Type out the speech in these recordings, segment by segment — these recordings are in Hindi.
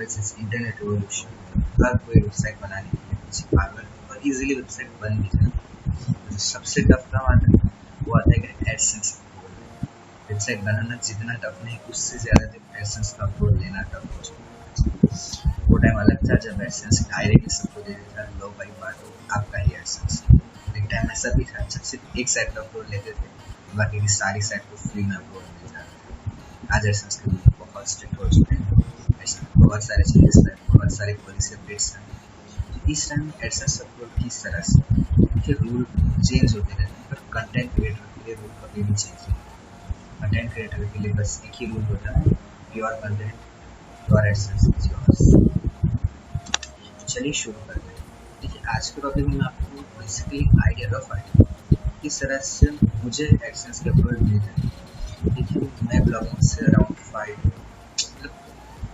इस इंटरनेट रिवोल्यूशन हर कोई वेबसाइट बनाने के लिए पीछे पागल और इजीली वेबसाइट बन भी जाती है। जो सबसे टफ काम आता है वो आता है कि एडसेंस अप्रूवल। वेबसाइट बनाना जितना टफ नहीं उससे ज़्यादा एडसेंस का अप्रूवल लेना टफ हो चुका है। वो टाइम अलग था जब एडसेंस डायरेक्टली सबको दे देता था, लो भाई बांटो आपका ही एडसेंस। एक टाइम ऐसा भी था जब सिर्फ एक साइट का अप्रूवल लेते थे, बाकी की सारी साइट को फ्री में अप्रूवल मिल जाता था। आज एडसेंस के रूल बहुत स्ट्रिक्ट हो चुके हैं, बहुत सारे चेंजेस हैं, बहुत सारे पॉलिसी अपडेट्स हैं। तो इस टाइम एडसेंस अप्रूवल किस तरह से के रूल चेंज होते रहते हैं, पर कंटेंट क्रिएटर के लिए रूल कभी भी चेंज नहीं होता। कंटेंट क्रिएटर के लिए बस एक ही रूल होता है, your content your AdSense is yours. चलिए शुरू करते हैं। देखिए आज के टॉपिक में आपको बेसिकली आइडिया रफ आइडिया किस तरह से मुझे एडसेंस के अप्रूवल मिल जाए। देखिए मैं ब्लॉगिंग से अराउंड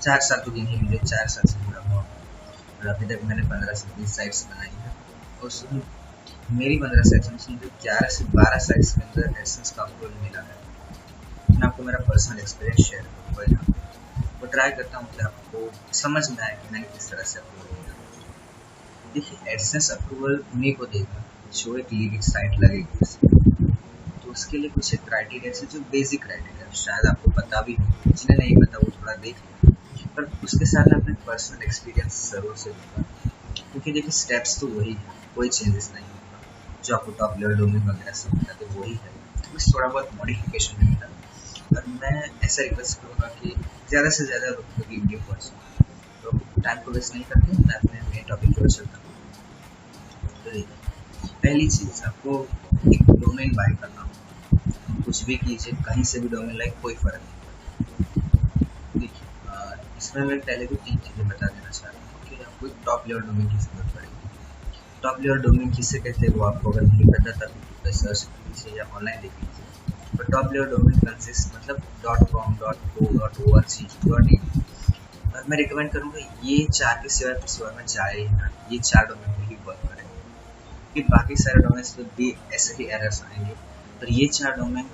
4 साल तो गिने मुझे 4 साल से जुड़ा हुआ और अभी तक मैंने 15 से 20 साइट्स बनाई है और उसमें मेरी 15 साइट्स में से मुझे 11 से 12 साइट्स के अंदर एडसेंस का अप्रूवल मिला है। मैं आपको मेरा पर्सनल एक्सपीरियंस शेयर करूँगा यहाँ, वो ट्राई करता हूँ कि आपको समझ में आए कि मैंने किस तरह से अप्रूवल मिला। देखिए एडसेंस अप्रूवल उन्हीं को देगा जो एक लीगल साइट लगेगी, तो उसके लिए कुछ एक क्राइटेरिया है जो बेसिक क्राइटेरिया शायद आपको पता भी नहीं, जिन्हें नहीं पता वो थोड़ा देख लें, पर उसके साथ मैं अपने पर्सनल एक्सपीरियंस ज़रूर से दूंगा, क्योंकि देखिए स्टेप्स तो वही है, कोई चेंजेस नहीं होगा। जो आपको टॉप लेवल डोमेन वगैरह सब मिला तो वही है, बस थोड़ा बहुत मॉडिफिकेशन मिला। और मैं ऐसा रिक्वेस्ट करूँगा कि ज़्यादा से ज़्यादा लोगों तक वीडियो पहुँचे, तो टाइम को वेस्ट नहीं करते मैं अपने मेन टॉपिक की ओर चलता हूँ। तो पहली चीज़ आपको एक डोमेन बाय करना होगा। कुछ भी कीजिए, कहीं से भी डोमेन लाइक कोई फ़र्क नहीं। देखिए इसमें मैं पहले तो 3 चीज़ें बता देना चाहता हूँ कि आपको एक टॉप लेवल डोमेन की ज़रूरत पड़ेगी। टॉप लेवल डोमेन किसे कहते हैं वो आपको अगर नहीं पता तब यूट्यूब पर सर्च कीजिए या ऑनलाइन देख लीजिए। तो टॉप लेवल डोमेन कंसिस्ट मतलब .com .co .org .in। और मैं रिकमेंड करूँगा ये 4 के सिवाय किसी और में जाए ही ना, ये 4 डोमेन में ही वर्क करें, कि बाकी सारे डोमेन्स में भी ऐसे ही एरर्स आएंगे, पर ये 4 डोमेन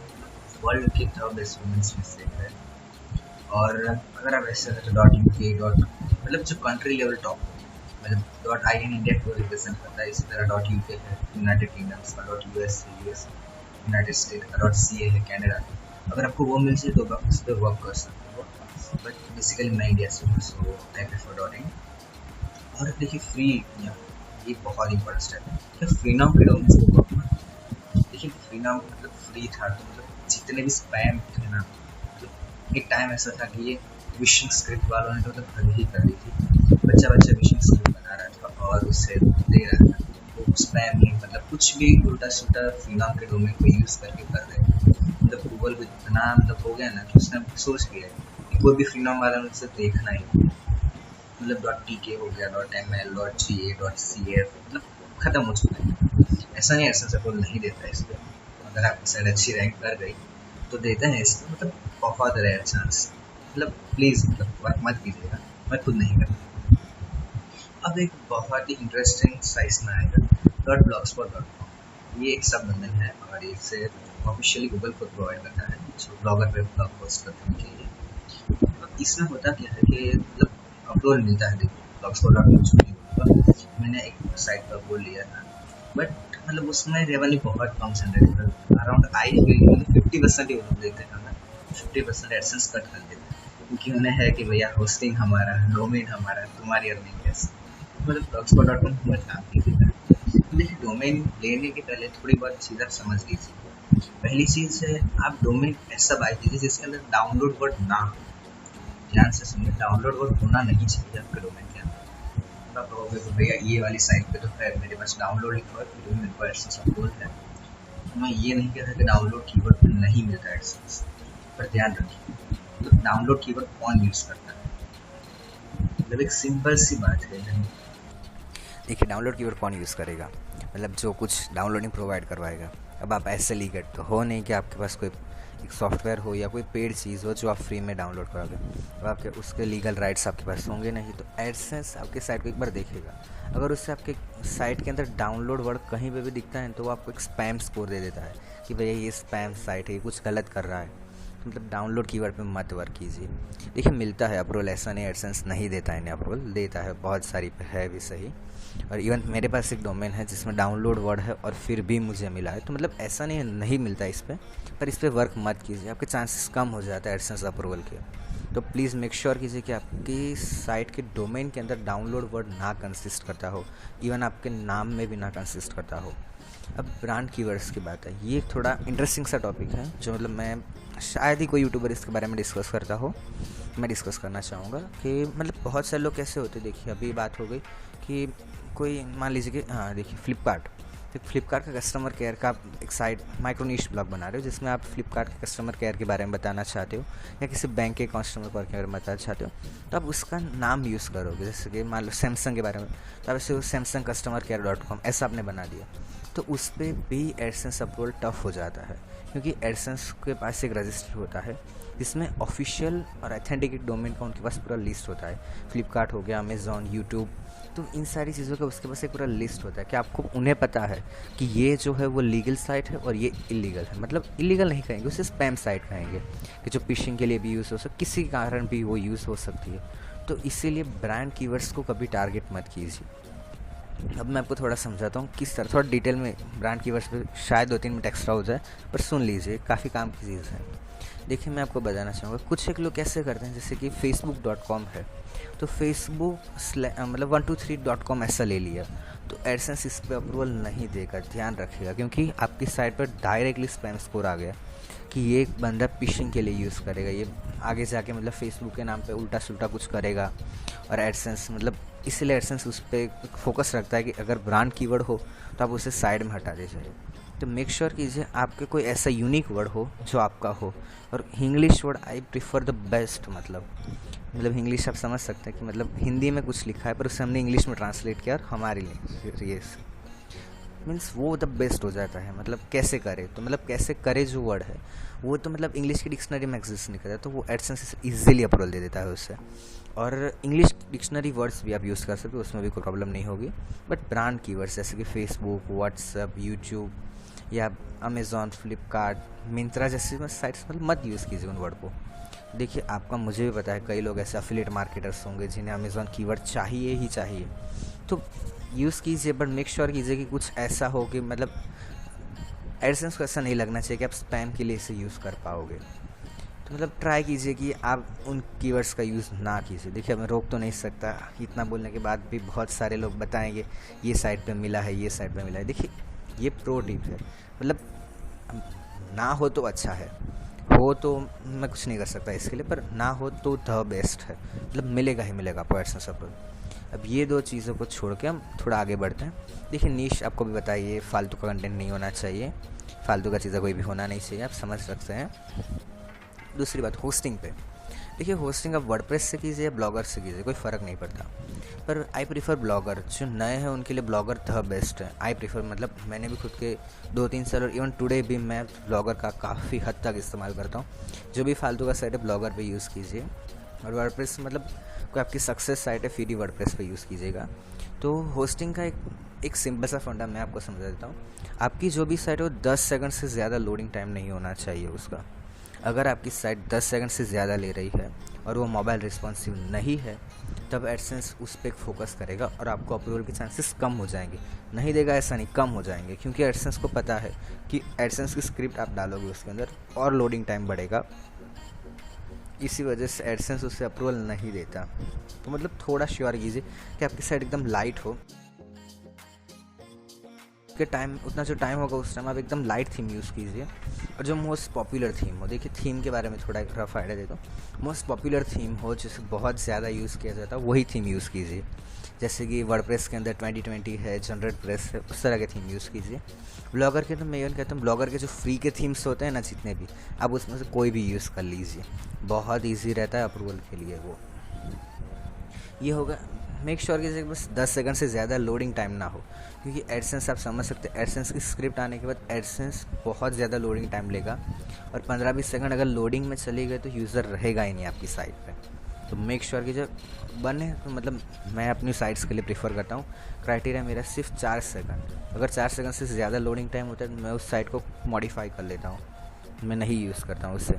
वर्ल्ड के टॉप बेस्ट डोमेन्स में से है। और अगर आप ऐसे तो .uk मतलब जो कंट्री लेवल टॉप मतलब .in इंडिया को रिप्रेजेंट करता है, इसी तरह .uk है यूनाइटेड किंगडम्स का, .us है यूएस यूनाइटेड स्टेट का, .ca है कनाडा। अगर आपको वो मिल जाए तो आप उस पर वर्क कर सकते हो, बट बेसिकली मैं इंडिया से हूँ सो आई प्रेफर .in। और देखिए फ्री, ये बहुत इंपॉर्टेंट स्टेप है कि फ्री नाम के डोमेन्स को वर्क करो। देखिए फ्री नाम मतलब फ्री था तो मतलब जितने भी स्पैम थे ना, एक टाइम ऐसा था कि ये विशिंग स्क्रिप्ट वालों ने तो हद ही कर दी थी। बच्चा विशिंग स्क्रिप्ट बना रहा था और उसे दे रहा था, तो स्पैम ही मतलब कुछ भी उल्टा सुल्टा फ्री नाम के डोमेन को यूज़ करके कर रहे थे। मतलब गूगल को इतना मतलब हो गया ना कि उसने सोच लिया कि कोई भी फ्री नाम वाला मुझसे देखना ही, मतलब .tk हो गया .ml .ga .cf मतलब ख़त्म हो चुका है। ऐसा नहीं ऐसा सपोर्ट नहीं देता है इसलिए, अगर आपकी साइड अच्छी रैंक कर गई तो देते हैं इसमें, मतलब बहुत रेयर चांस, मतलब प्लीज़ मतलब मत कीजिएगा, मैं खुद नहीं करता। अब एक बहुत ही इंटरेस्टिंग साइट में आएगा .blogspot.com। ये एक सब बंधन है और इसे ऑफिशियली गूगल को प्रोवाइड करता है जो ब्लॉगर पे ब्लॉग पोस्ट करते हैं उनके लिए। अब इसमें होता क्या है कि मतलब अपलोड मिलता है, देखो blogspot.com छोटी होगा, मैंने एक साइट पर अपलोड लिया था, बट मतलब उसमें रेवेन्यू बहुत कम जनरेट कर अराउंड आई मतलब 50% ही वो लोग देते हैं, 50% एडसेंस कट कर देते हैं, क्योंकि उन्हें है कि भैया होस्टिंग हमारा, डोमेन हमारा, तुम्हारी अर्निंग कैसे, मतलब blogspot.com बहुत काम की थी। देखिए डोमेन लेने के पहले थोड़ी बहुत चीज़ें समझ लीजिए। पहली चीज़ है आप डोमेन ऐसा बाय कीजिए जिसके अंदर डाउनलोड वर्ड ना हो। ध्यान से सुनिए, डाउनलोड वर्ड होना नहीं चाहिए आपके डोमेन के अंदर। आप कहोगे तो भैया ये वाली साइट पे तो है मेरे पास डाउनलोड लिखा है, फिर भी मेरे को एडसेंस अप्रूवल है। मैं ये नहीं कह रहा कि डाउनलोड कीवर्ड पे नहीं मिलता एडसेंस, पर ध्यान रखिए मतलब डाउनलोड कीवर्ड कौन यूज़ करता है, मतलब एक सिंपल सी बात है। देखिए डाउनलोड कीवर्ड कौन यूज़ करेगा, मतलब जो कुछ डाउनलोडिंग प्रोवाइड करवाएगा। अब आप ऐसे लीगल तो हो नहीं कि आपके पास कोई एक सॉफ्टवेयर हो या कोई पेड चीज़ हो जो आप फ्री में डाउनलोड करोगे, तो आपके उसके लीगल राइट्स आपके पास होंगे नहीं। तो एडसेंस आपके साइट को एक बार देखेगा, अगर उससे आपके साइट के अंदर डाउनलोड वर्ड कहीं पे भी दिखता है तो वो आपको एक स्पैम स्कोर दे देता है कि भैया ये स्पैम साइट है, ये कुछ गलत कर रहा है। मतलब डाउनलोड कीवर्ड पे मत वर्क कीजिए। देखिए मिलता है अप्रूवल, ऐसा नहीं एडसेंस नहीं देता है, इन्हें अप्रूवल देता है, बहुत सारी पे है भी सही। और इवन मेरे पास एक डोमेन है जिसमें डाउनलोड वर्ड है और फिर भी मुझे मिला है, तो मतलब ऐसा नहीं मिलता इस पर इस पर वर्क मत कीजिए, आपके चांसेस कम हो जाता है एडसेंस अप्रूवल के। तो प्लीज़ मेक श्योर कीजिए कि आपकी साइट के डोमेन के अंदर डाउनलोड वर्ड ना कंसिस्ट करता हो, इवन आपके नाम में भी ना कंसिस्ट करता हो। अब ब्रांड कीवर्ड्स की बात है, ये थोड़ा इंटरेस्टिंग सा टॉपिक है जो मतलब मैं शायद ही कोई यूट्यूबर इसके बारे में डिस्कस करता हो, मैं डिस्कस करना चाहूँगा कि मतलब बहुत सारे लोग कैसे होते, देखिए अभी बात हो गई कि कोई मान लीजिए कि हाँ देखिए फ्लिपकार्ट, तो फ्लिपकार्ट का कस्टमर केयर का आप एक साइट माइक्रो नीश ब्लॉग बना रहे हो जिसमें आप फ्लिपकार्ट के कस्टमर केयर के बारे में बताना चाहते हो या किसी बैंक के कस्टमर केयर के बारे में बताना चाहते हो, तो आप उसका नाम यूज़ करोगे। जैसे कि मान लो सैमसंग के बारे में, तो आप ऐसे सैमसंग कस्टमर केयर .com ऐसा आपने बना दिया, तो उस पर भी एडसेंस अप्रूवल टफ हो जाता है, क्योंकि एडसेंस के पास एक रजिस्टर होता है जिसमें ऑफिशियल और ऑथेंटिकेट डोमेन का उनके पास पूरा लिस्ट होता है। फ्लिपकार्ट हो गया, अमेज़ॉन, यूट्यूब, तो इन सारी चीज़ों का उसके पास एक पूरा लिस्ट होता है कि आपको उन्हें पता है कि ये जो है वो लीगल साइट है और ये इलीगल है। मतलब इलीगल नहीं कहेंगे, उसे स्पैम साइट कहेंगे कि जो फिशिंग के लिए भी यूज़ हो सकती, किसी कारण भी वो यूज़ हो सकती है। तो इसीलिए ब्रांड कीवर्ड्स को कभी टारगेट मत कीजिए। अब मैं आपको थोड़ा समझाता हूँ किस तरह, थोड़ा डिटेल में ब्रांड कीवर्ड्स पे शायद 2-3 मिनट एक्स्ट्रा हो जाए, पर सुन लीजिए, काफ़ी काम की चीज़ है। देखिए मैं आपको बताना चाहूँगा, कुछ एक लोग कैसे करते हैं, जैसे कि facebook.com है, तो फेसबुक मतलब 123.com ऐसा ले लिया, तो एडसेंस इस पर अप्रूवल नहीं देगा, ध्यान रखिएगा, क्योंकि आपकी साइट पर डायरेक्टली स्पैम स्कोर आ गया कि ये एक बंदा फिशिंग के लिए यूज़ करेगा, ये आगे जाके मतलब फेसबुक के नाम पे उल्टा सुल्टा कुछ करेगा। और एडसेंस मतलब इसलिए एडसेंस उस पर फोकस रखता है कि अगर ब्रांड कीवर्ड हो तो आप उसे साइड में हटा दीजिए। तो मेक श्योर कीजिए आपके कोई ऐसा यूनिक वर्ड हो जो आपका हो, और English word I prefer the best, मतलब इंग्लिश आप समझ सकते हैं कि मतलब हिंदी में कुछ लिखा है पर उसे हमने इंग्लिश में ट्रांसलेट किया और हमारे लिए मीन्स वो द बेस्ट हो जाता है। मतलब कैसे करे, तो मतलब कैसे करे जो वर्ड है वो तो मतलब इंग्लिश की डिक्शनरी में एग्जिस्ट नहीं करता, तो वो एडसेंस ईजिली अप्रूवल दे देता है उससे। और इंग्लिश डिक्शनरी वर्ड्स भी आप यूज़ कर सकते हो, उसमें भी कोई प्रॉब्लम नहीं होगी। बट ब्रांड कीवर्ड्स जैसे कि फेसबुक, व्हाट्सएप, यूट्यूब या अमेज़ॉन, फ्लिपकार्ट, मिंत्रा जैसी साइट्स मतलब मत यूज़ कीजिए उन वर्ड को। देखिए आपका मुझे भी पता है कई लोग ऐसे अफिलिएट मार्केटर्स होंगे जिन्हें अमेज़ॉन कीवर्ड चाहिए ही चाहिए, तो यूज़ कीजिए, बट मेक श्योर कीजिए कि कुछ ऐसा हो कि मतलब एडसेंस को ऐसा नहीं लगना चाहिए कि आप स्पैम के लिए इसे यूज़ कर पाओगे। तो मतलब ट्राई कीजिए कि आप उन कीवर्ड्स का यूज़ ना कीजिए। देखिए मैं रोक तो नहीं सकता, इतना बोलने के बाद भी बहुत सारे लोग बताएंगे ये साइट पे मिला है, ये साइट पे मिला है। देखिए ये प्रो टिप है, मतलब ना हो तो अच्छा है, हो तो मैं कुछ नहीं कर सकता इसके लिए, पर ना हो तो द बेस्ट है, मतलब मिलेगा ही मिलेगा आपको एडसेंस अप्रूवल। अब ये दो चीज़ों को छोड़ के हम थोड़ा आगे बढ़ते हैं। देखिए नीश आपको भी बताइए, फालतू का कंटेंट नहीं होना चाहिए, फालतू का चीज़ें कोई भी होना नहीं चाहिए, आप समझ सकते हैं। दूसरी बात होस्टिंग पे, देखिए होस्टिंग आप वर्डप्रेस से कीजिए या ब्लॉगर से कीजिए, कोई फ़र्क नहीं पड़ता, पर आई प्रीफर ब्लॉगर। जो नए हैं उनके लिए ब्लॉगर द बेस्ट है, आई प्रीफर। मतलब मैंने भी खुद के 2-3 साल और इवन टुडे भी मैं ब्लॉगर का काफ़ी हद तक इस्तेमाल करता हूँ। जो भी फालतू का साइट है ब्लॉगर पे यूज़ कीजिए, और वर्डप्रेस मतलब कोई आपकी सक्सेस साइट है फिर ही वर्डप्रेस पे यूज़ कीजिएगा। तो होस्टिंग का एक सिंपल सा फंडा मैं आपको समझा देता हूँ। आपकी जो भी साइट हो 10 सेकंड से ज़्यादा लोडिंग टाइम नहीं होना चाहिए उसका। अगर आपकी साइट 10 सेकंड से ज़्यादा ले रही है और वो मोबाइल रिस्पॉन्सिव नहीं है, तब एडसेंस उस पर फोकस करेगा और आपको अप्रूवल के चांसेस कम हो जाएंगे। नहीं देगा ऐसा नहीं, कम हो जाएंगे, क्योंकि एडसेंस को पता है कि एडसेंस की स्क्रिप्ट आप डालोगे उसके अंदर और लोडिंग टाइम बढ़ेगा, इसी वजह से एडसेंस उसे अप्रूवल नहीं देता। तो मतलब थोड़ा श्योर कीजिए कि आपकी साइट एकदम लाइट हो, के टाइम उतना जो टाइम होगा उस टाइम आप एकदम लाइट थीम यूज़ कीजिए, और जो मोस्ट पॉपुलर थीम हो, देखिए थीम के बारे में थोड़ा एक रफ आइडिया देता हूँ। मोस्ट पॉपुलर थीम हो जिसे बहुत ज़्यादा यूज़ किया जाता है वही थीम यूज़ कीजिए। जैसे कि वर्डप्रेस के अंदर 2020 है, जनरेट प्रेस है, उस तरह के थीम यूज़ कीजिए। ब्लॉगर के तो मैं ये कहता हूँ, ब्लॉगर के जो फ्री के थीम्स होते हैं ना जितने भी, आप उसमें से कोई भी यूज़ कर लीजिए, बहुत ईजी रहता है अप्रूवल के लिए वो। ये होगा, मेक श्योर कीजिए बस 10 सेकंड से ज़्यादा लोडिंग टाइम ना हो, क्योंकि एडसेंस आप समझ सकते हैं एडसेंस की स्क्रिप्ट आने के बाद एडसेंस बहुत ज़्यादा लोडिंग टाइम लेगा, और 15-20 सेकंड अगर लोडिंग में चली गई तो यूज़र रहेगा ही नहीं आपकी साइट पे। तो मेक श्योर कीजिए बने, तो मतलब मैं अपनी साइट्स के लिए प्रीफर करता हूँ, क्राइटेरिया मेरा सिर्फ 4 सेकंड। अगर 4 सेकंड से ज़्यादा लोडिंग टाइम होता है तो मैं उस साइट को मॉडिफाई कर लेता हूँ, मैं नहीं यूज़ करता हूँ उससे।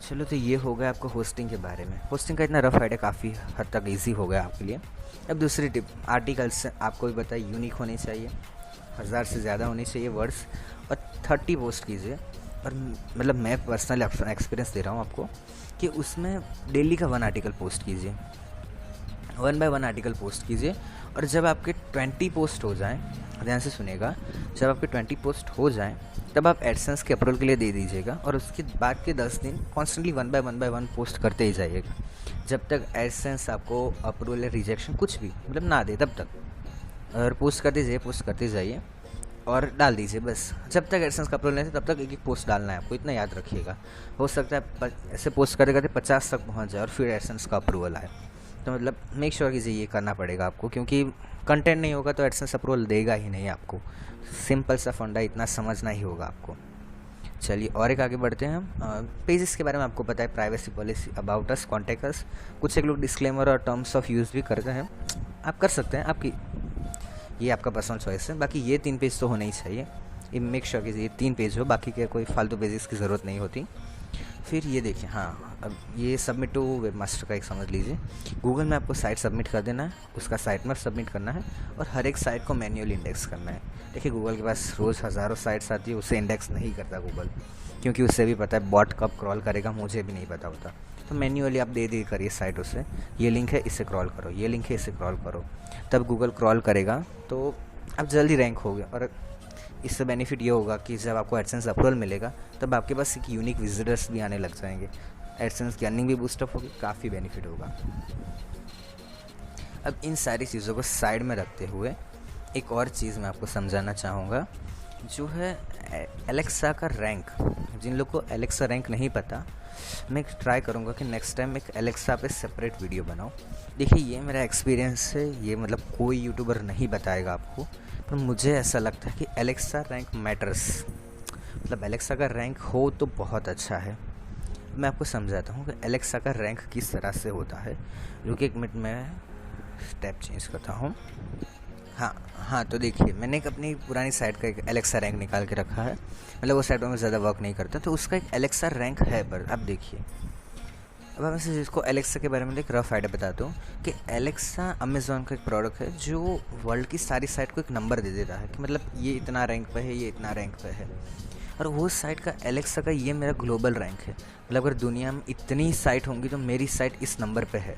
चलो, तो ये हो गया आपको होस्टिंग के बारे में। होस्टिंग का इतना रफ आइडिया काफ़ी हद तक इजी हो गया आपके लिए। अब दूसरी टिप, आर्टिकल्स आपको भी बताया यूनिक होनी चाहिए, 1000 से ज़्यादा होनी चाहिए वर्ड्स, और 30 पोस्ट कीजिए। और मतलब मैं पर्सनल एक्सपीरियंस दे रहा हूँ आपको कि उसमें डेली का 1 आर्टिकल पोस्ट कीजिए, 1 बाय 1 आर्टिकल पोस्ट कीजिए। और जब आपके 20 पोस्ट हो जाएं, ध्यान से सुनिएगा, जब आपके 20 पोस्ट हो जाएं तब आप एडसेंस के अप्रूवल के लिए दे दीजिएगा, और उसके बाद के 10 दिन कॉन्स्टेंटली 1 बाय 1 पोस्ट करते ही जाइएगा, जब तक एडसेंस आपको अप्रूवल या रिजेक्शन कुछ भी मतलब ना दे तब तक। और पोस्ट करते जाइए और डाल दीजिए बस। जब तक एडसेंस का अप्रूवल नहीं है तब तक एक पोस्ट डालना है आपको, इतना याद रखिएगा। हो सकता है ऐसे पोस्ट करते करते 50 तक पहुंच जाए और फिर एडसेंस का अप्रूवल आए, तो मतलब मेक श्योर कीजिए ये करना पड़ेगा आपको, क्योंकि कंटेंट नहीं होगा तो एडसेंस अप्रूवल देगा ही नहीं आपको। सिंपल सा फंडा इतना समझना ही होगा आपको। चलिए और एक आगे बढ़ते हैं हम। पेजेस के बारे में आपको पता है, privacy policy, about us, contact us, कुछ एक लोग डिस्क्लेमर और टर्म्स ऑफ यूज़ भी करते हैं, आप कर सकते हैं, आपकी ये आपका पर्सनल चॉइस है। बाकी ये 3 पेज तो होने ही चाहिए, ये मेक श्योर कीजिए 3 पेज हो, बाकी के कोई फालतू पेजेस की ज़रूरत नहीं होती। फिर ये देखिए, हाँ अब ये सबमिट टू वेब मास्टर का एक समझ लीजिए। गूगल में आपको साइट सबमिट कर देना है, उसका साइट में सबमिट करना है, और हर एक साइट को मैन्युअली इंडेक्स करना है। देखिए गूगल के पास रोज़ हज़ारों साइट्स आती है, उसे इंडेक्स नहीं करता गूगल, क्योंकि उससे भी पता है बॉट कब क्रॉल करेगा, मुझे भी नहीं पता होता। तो मैन्युअली आप दे करिए साइट उसे, ये लिंक है इसे क्रॉल करो, ये लिंक है इसे क्रॉल करो, तब गूगल क्रॉल करेगा तो आप जल्दी रैंक होगे। और इससे बेनिफिट ये होगा कि जब आपको एडसेंस अप्रूवल मिलेगा तब आपके पास एक यूनिक विजिटर्स भी आने लग जाएंगे, एडसेंस की अर्निंग भी बूस्टअप होगी, काफ़ी बेनिफिट होगा। अब इन सारी चीज़ों को साइड में रखते हुए एक और चीज़ मैं आपको समझाना चाहूँगा, जो है एलेक्सा का रैंक। जिन लोग को एलेक्सा रैंक नहीं पता, मैं ट्राई करूँगा कि नेक्स्ट टाइम एक एलेक्सा पे सेपरेट वीडियो बनाऊँ। देखिए ये मेरा एक्सपीरियंस है, ये मतलब कोई यूट्यूबर नहीं बताएगा आपको, पर मुझे ऐसा लगता है कि एलेक्सा रैंक मैटर्स, मतलब एलेक्सा का रैंक हो तो बहुत अच्छा है। मैं आपको समझाता हूँ कि एलेक्सा का रैंक किस तरह से होता है। रुकिए 1 मिनट, मैं स्टेप चेंज करता हूँ। हाँ, तो देखिए मैंने एक अपनी पुरानी साइट का एक एलेक्सा रैंक निकाल के रखा है, मतलब वो साइट में ज़्यादा वर्क नहीं करता, तो उसका एक एलेक्सा रैंक है। पर अब देखिए, अब मैं जिसको एलेक्सा के बारे में एक रफ आइडिया बताता हूँ कि एलेक्सा अमेज़ॉन का एक प्रोडक्ट है जो वर्ल्ड की सारी साइट को एक नंबर दे देता है कि मतलब ये इतना रैंक पे है, ये इतना रैंक पे है। और वो साइट का एलेक्सा का ये मेरा ग्लोबल रैंक है, मतलब अगर दुनिया में इतनी साइट होंगी तो मेरी साइट इस नंबर पे है,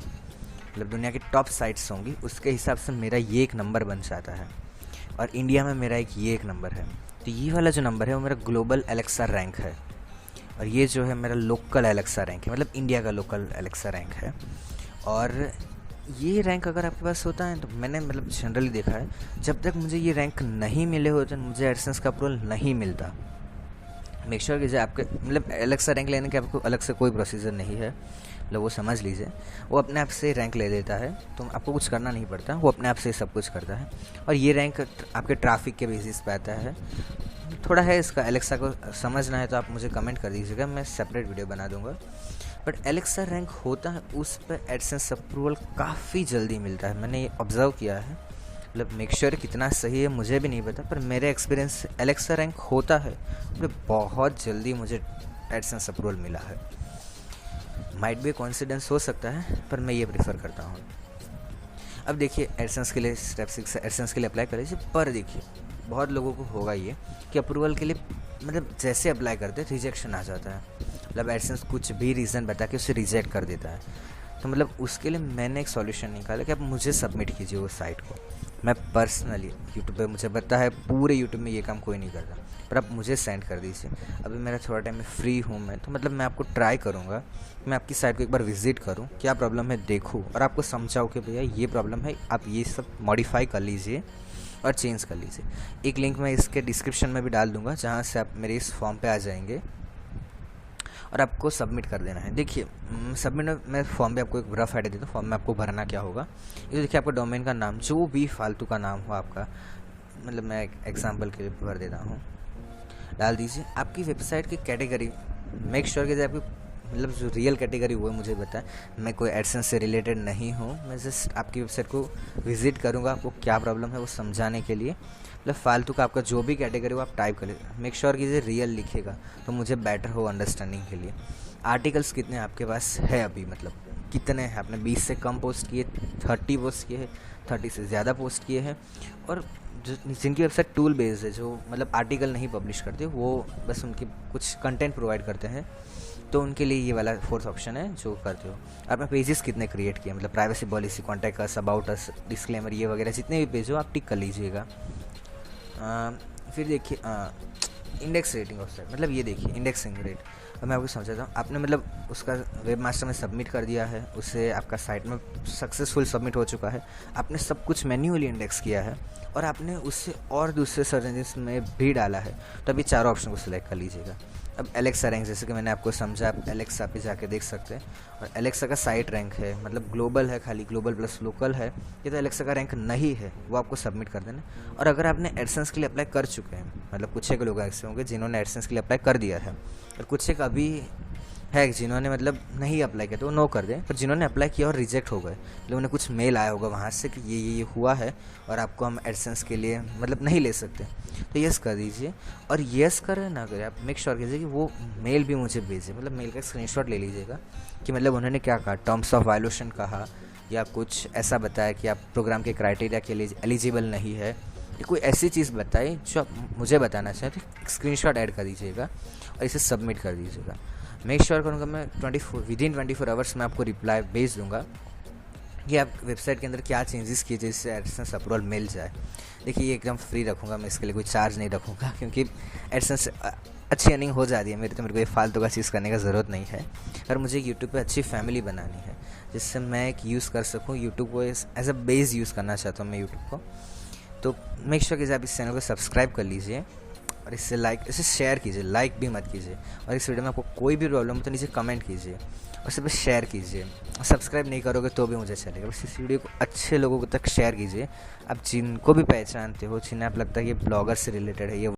मतलब दुनिया की टॉप साइट्स होंगी उसके हिसाब से मेरा ये एक नंबर बन जाता है, और इंडिया में मेरा ये एक नंबर है। तो ये वाला जो नंबर है वो मेरा ग्लोबल एलेक्सा रैंक है, और ये जो है मेरा लोकल एलेक्सा रैंक है, मतलब इंडिया का लोकल एलेक्सा रैंक है। और ये रैंक अगर आपके पास होता है, तो मैंने मतलब जनरली देखा है, जब तक मुझे ये रैंक नहीं मिले होते मुझे एडसेंस का अप्रूवल नहीं मिलता। मेक श्योर कीजिए आपके मतलब एलेक्सा रैंक लेने के आपको अलग से कोई प्रोसीजर नहीं है, मतलब वो समझ लीजिए, वो अपने आप से रैंक ले लेता है, तो आपको कुछ करना नहीं पड़ता, वो अपने आप से सब कुछ करता है। और ये रैंक आपके ट्रैफिक के बेसिस पे आता है। थोड़ा है इसका, एलेक्सा को समझना है तो आप मुझे कमेंट कर दीजिएगा, मैं सेपरेट वीडियो बना दूंगा। बट एलेक्सा रैंक होता है उस पर एडसेंस अप्रूवल काफ़ी जल्दी मिलता है, मैंने ये ऑब्ज़र्व किया है। मतलब मेक श्योर कितना सही है मुझे भी नहीं पता, पर मेरे एक्सपीरियंस से एलेक्सा रैंक होता है तो बहुत जल्दी मुझे एडसेंस अप्रूवल मिला है। माइट भी कॉन्फिडेंस हो सकता है, पर मैं ये प्रेफर करता हूँ। अब देखिए एडसेंस के लिए स्टेप 6 एडसेंस के लिए अप्लाई कर लीजिए, पर देखिए बहुत लोगों को होगा ये कि अप्रूवल के लिए मतलब जैसे अप्लाई करते रिजेक्शन आ जाता है, मतलब एडसेंस कुछ भी रीज़न बता के उसे रिजेक्ट कर देता है। तो मतलब उसके लिए मैंने एक सॉल्यूशन निकाला कि आप मुझे सबमिट कीजिए वो साइट को। मैं पर्सनली यूट्यूब पे, मुझे पता है पूरे यूट्यूब में ये काम कोई नहीं करता, पर आप मुझे सेंड कर दीजिए। अभी मेरा थोड़ा टाइम में फ्री हूँ मैं, तो मतलब मैं आपको ट्राई करूँगा, मैं आपकी साइट को एक बार विजिट करूँ, क्या प्रॉब्लम है देखूँ, और आपको समझाऊँ कि भैया ये प्रॉब्लम है, आप ये सब मॉडिफाई कर लीजिए और चेंज कर लीजिए। एक लिंक मैं इसके डिस्क्रिप्शन में भी डाल दूँगा, जहाँ से आप मेरे इस फॉर्म पे आ जाएंगे और आपको सबमिट कर देना है। देखिए सबमिट में मैं फॉर्म पे आपको एक रफ आइडिया देता हूँ, फॉर्म में आपको भरना क्या होगा। ये देखिए आपका डोमेन का नाम, जो भी फालतू का नाम हो आपका, मतलब मैं एक एग्जाम्पल के लिए भर देता हूँ, डाल दीजिए। आपकी वेबसाइट की कैटेगरी मेक श्योर कीजिए, आपकी मतलब जो रियल कैटेगरी वो है मुझे बताएं, मैं कोई एडसेंस से रिलेटेड नहीं हूँ, मैं जस्ट आपकी वेबसाइट को विजिट करूँगा आपको क्या प्रॉब्लम है वो समझाने के लिए। मतलब फालतू का आपका जो भी कैटेगरी हो आप टाइप कर लीजिए, मेक श्योर कीजिए रियल लिखेगा तो मुझे बेटर हो अंडरस्टैंडिंग के लिए। आर्टिकल्स कितने आपके पास है अभी, मतलब कितने हैं, आपने 20 से कम पोस्ट किए, 30 पोस्ट किए हैं, 30 से ज़्यादा पोस्ट किए हैं, और जो जिनकी वेबसाइट टूल बेस्ड है, जो मतलब आर्टिकल नहीं पब्लिश करते, वो बस उनके कुछ कंटेंट प्रोवाइड करते हैं, तो उनके लिए ये वाला फोर्थ ऑप्शन है जो करते हो। आपने पेजेस कितने क्रिएट किए, मतलब privacy policy, contact us, about us, disclaimer, ये वगैरह जितने भी पेज हो आप टिक कर लीजिएगा। फिर देखिए इंडेक्स रेटिंग ऑफ साइट, मतलब ये देखिए इंडेक्सिंग रेट। अब मैं आपको समझाता हूँ, आपने मतलब उसका वेब मास्टर में सबमिट कर दिया है, उससे आपका साइट में सक्सेसफुल सबमिट हो चुका है, आपने सब कुछ मैन्युअली इंडेक्स किया है, और आपने उससे और दूसरे सर्च इंजन में भी डाला है, तो अभी चारों ऑप्शन को सिलेक्ट कर लीजिएगा। अब एलेक्सा रैंक, जैसे कि मैंने आपको समझा, आप एलेक्सा पे जाके देख सकते हैं, और एलेक्सा का साइट रैंक है, मतलब ग्लोबल है, खाली ग्लोबल प्लस लोकल है, ये तो एलेक्सा का रैंक नहीं है, वो आपको सबमिट कर देना। और अगर आपने एडसेंस के लिए अप्लाई कर चुके हैं, मतलब कुछ एक लोग ऐसे होंगे जिन्होंने एडसेंस के लिए अप्लाई कर दिया है, और कुछ एक अभी है जिन्होंने मतलब नहीं अप्लाई किया, तो वो नो कर दें। पर जिन्होंने अप्लाई किया और रिजेक्ट हो गए, मतलब उन्हें कुछ मेल आया होगा वहाँ से कि ये हुआ है और आपको हम एडसेंस के लिए मतलब नहीं ले सकते, तो यस कर दीजिए। और यस करें ना करें, आप मेक श्योर कीजिए कि वो मेल भी मुझे भेजें, मतलब मेल का स्क्रीनशॉट ले लीजिएगा कि मतलब उन्होंने क्या कहा, टर्म्स ऑफ वायलेशन कहा, या कुछ ऐसा बताया कि आप प्रोग्राम के क्राइटेरिया के लिए एलिजिबल नहीं है, या कोई ऐसी चीज़ बताई जो आप मुझे बताना चाहें, तो स्क्रीनशॉट ऐड कर दीजिएगा और इसे सबमिट कर दीजिएगा। मेक श्योर करूँगा मैं विदिन 24 आवर्स में आपको रिप्लाई भेज दूँगा कि आप वेबसाइट के अंदर क्या चेंजेस किए जिससे एडसेंस अप्रूवल मिल जाए। देखिए ये एकदम फ्री रखूँगा मैं, इसके लिए कोई चार्ज नहीं रखूँगा, क्योंकि एडसेंस अच्छी अर्निंग हो जाती है मेरी, तो मेरे को ये फालतू का चीज़ करने का ज़रूरत नहीं है। और मुझे यूट्यूब पे अच्छी फैमिली बनानी है जिससे मैं एक यूज़ कर सकूँ यूट्यूब को, एज अ बेस यूज़ करना चाहता हूँ मैं यूट्यूब को। तो मेक श्योर कीजिए आप इस चैनल को सब्सक्राइब कर लीजिए, और इसे शेयर कीजिए, लाइक भी मत कीजिए। और इस वीडियो में आपको कोई भी प्रॉब्लम हो तो नीचे कमेंट कीजिए और सिर्फ शेयर कीजिए। सब्सक्राइब नहीं करोगे तो भी मुझे चलेगा, बस इस वीडियो को अच्छे लोगों तक शेयर कीजिए। आप जिनको भी पहचानते हो, जिन्हें आप लगता है कि ब्लॉगर से रिलेटेड है, ये